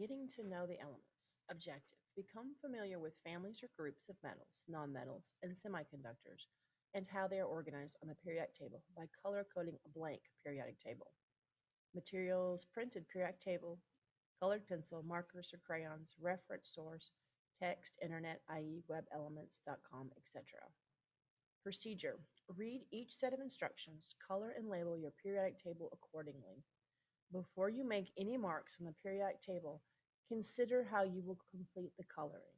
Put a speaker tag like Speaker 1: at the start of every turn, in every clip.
Speaker 1: Getting to know the elements. Objective. Become familiar with families or groups of metals, nonmetals, and semiconductors, and how they are organized on the periodic table by color coding a blank periodic table. Materials, printed periodic table, colored pencil, markers or crayons, reference source, text, internet, i.e., webelements.com, etc. Procedure. Read each set of instructions, color and label your periodic table accordingly. Before you make any marks on the periodic table, consider how you will complete the coloring.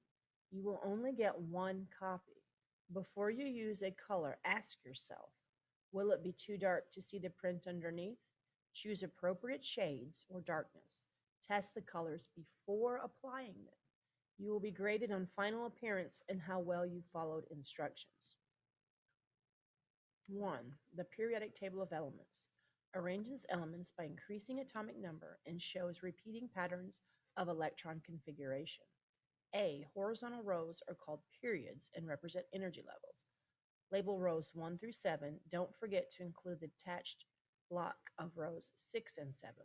Speaker 1: You will only get one copy. Before you use a color, ask yourself, will it be too dark to see the print underneath? Choose appropriate shades or darkness. Test the colors before applying them. You will be graded on final appearance and how well you followed instructions. 1. The periodic table of elements arranges elements by increasing atomic number and shows repeating patterns of electron configuration. A. Horizontal rows are called periods and represent energy levels. Label rows 1 through 7. Don't forget to include the attached block of rows 6 and 7.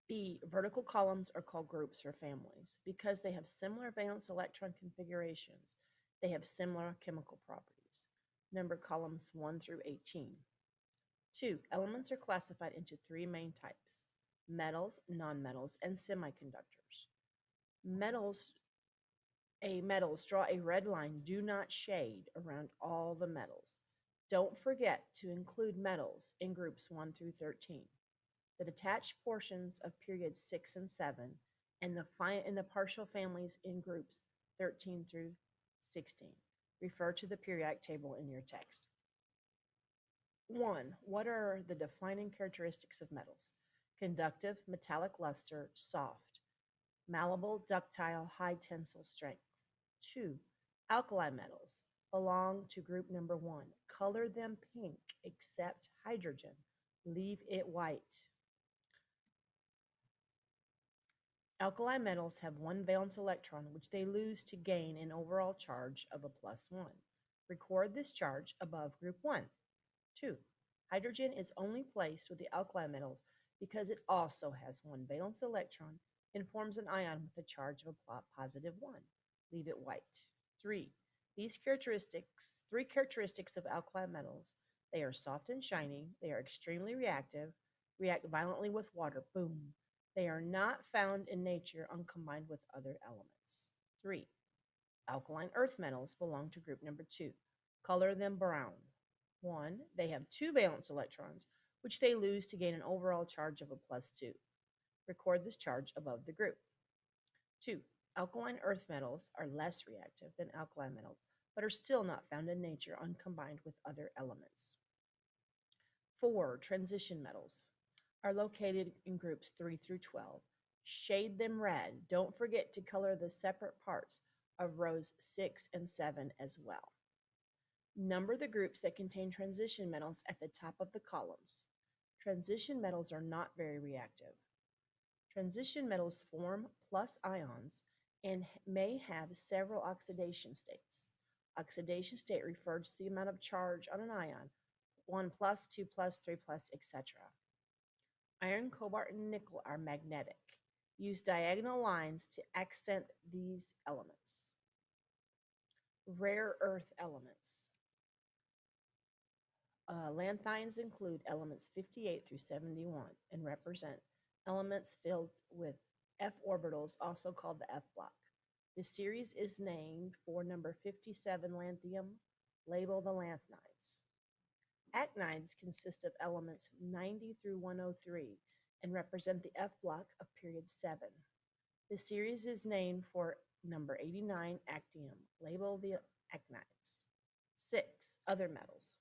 Speaker 1: B. Vertical columns are called groups or families because they have similar valence electron configurations. They have similar chemical properties. Number columns 1 through 18. 2. Elements are classified into three main types: metals, nonmetals, and semiconductors. Metals draw a red line, do not shade around all the metals. Don't forget to include metals in groups 1 through 13. The detached portions of periods 6 and 7, and the partial families in groups 13 through 16. Refer to the periodic table in your text. 1. What are the defining characteristics of metals? Conductive, metallic luster, soft. Malleable, ductile, high tensile strength. 2. Alkali metals belong to group number 1. Color them pink except hydrogen. Leave it white. Alkali metals have one valence electron, which they lose to gain an overall charge of a +1. Record this charge above group 1. 2. Hydrogen is only placed with the alkali metals because it also has one valence electron and forms an ion with a charge of a +1. Leave it white. 3. Three characteristics of alkali metals: they are soft and shiny, they are extremely reactive, react violently with water, boom. They are not found in nature uncombined with other elements. 3. Alkaline earth metals belong to group number 2. Color them brown. 1. They have two valence electrons, which they lose to gain an overall charge of a +2. Record this charge above the group. 2. Alkaline earth metals are less reactive than alkali metals, but are still not found in nature uncombined with other elements. 4. Transition metals are located in groups 3 through 12. Shade them red. Don't forget to color the separate parts of rows 6 and 7 as well. Number the groups that contain transition metals at the top of the columns. Transition metals are not very reactive. Transition metals form plus ions and may have several oxidation states. Oxidation state refers to the amount of charge on an ion, 1 plus, 2 plus, 3 plus, etc. Iron, cobalt, and nickel are magnetic. Use diagonal lines to accent these elements. Rare earth elements. Lanthines include elements 58 through 71 and represent elements filled with f orbitals, also called the f block. The series is named for number 57 lanthanum. Label the lanthanides. Actinides consist of elements 90 through 103 and represent the F block of period 7. The series is named for number 89 actinium. Label the actinides. 6. Other metals.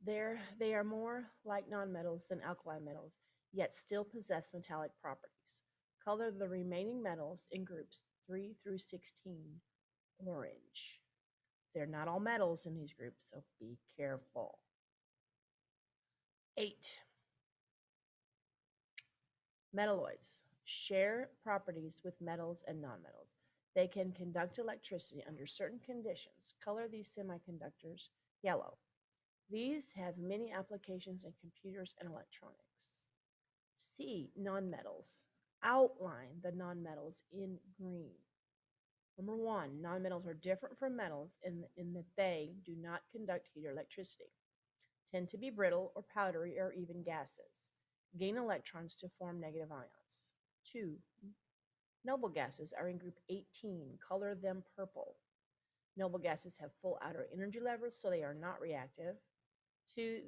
Speaker 1: They are more like nonmetals than alkali metals, yet still possess metallic properties. Color the remaining metals in groups 3 through 16 orange. They're not all metals in these groups, so be careful. 8. Metalloids share properties with metals and nonmetals. They can conduct electricity under certain conditions. Color these semiconductors yellow. These have many applications in computers and electronics. C. Nonmetals. outline the nonmetals in green. Number one, nonmetals are different from metals in that they do not conduct heat or electricity, tend to be brittle or powdery or even gases, gain electrons to form negative ions. 2. Noble gases are in group 18. Color them purple. Noble gases have full outer energy levels, so they are not reactive. 2.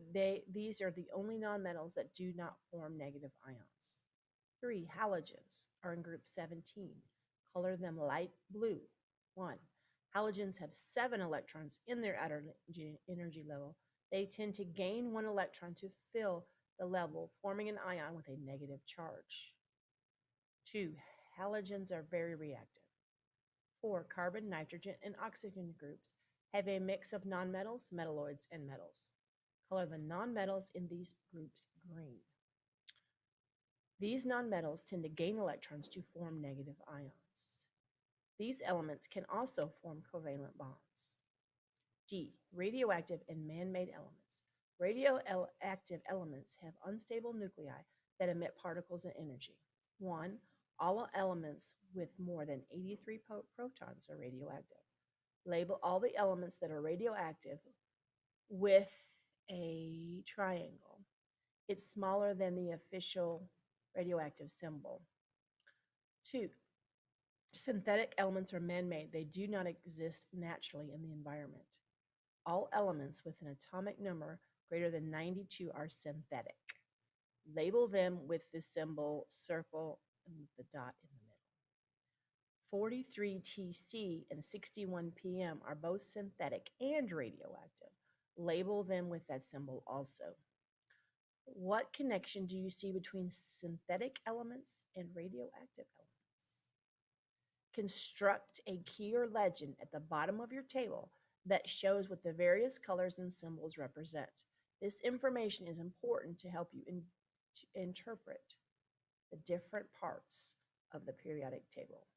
Speaker 1: These are the only nonmetals that do not form negative ions. 3. Halogens are in group 17. Color them light blue. 1. Halogens have 7 electrons in their outer energy level. They tend to gain 1 electron to fill the level, forming an ion with a negative charge. 2. Halogens are very reactive. 4. Carbon, nitrogen, and oxygen groups have a mix of nonmetals, metalloids, and metals. Color the nonmetals in these groups green. These nonmetals tend to gain electrons to form negative ions. These elements can also form covalent bonds. D. Radioactive and man-made elements. Radioactive elements have unstable nuclei that emit particles and energy. 1. All elements with more than 83 protons are radioactive. Label all the elements that are radioactive with a triangle. It's smaller than the official radioactive symbol. 2. Synthetic elements are man-made. They do not exist naturally in the environment. All elements with an atomic number greater than 92 are synthetic. Label them with the symbol circle and the dot in the middle. 43 Tc and 61 ppm are both synthetic and radioactive. Label them with that symbol also. What connection do you see between synthetic elements and radioactive elements? Construct a key or legend at the bottom of your table that shows what the various colors and symbols represent. This information is important to help you to interpret the different parts of the periodic table.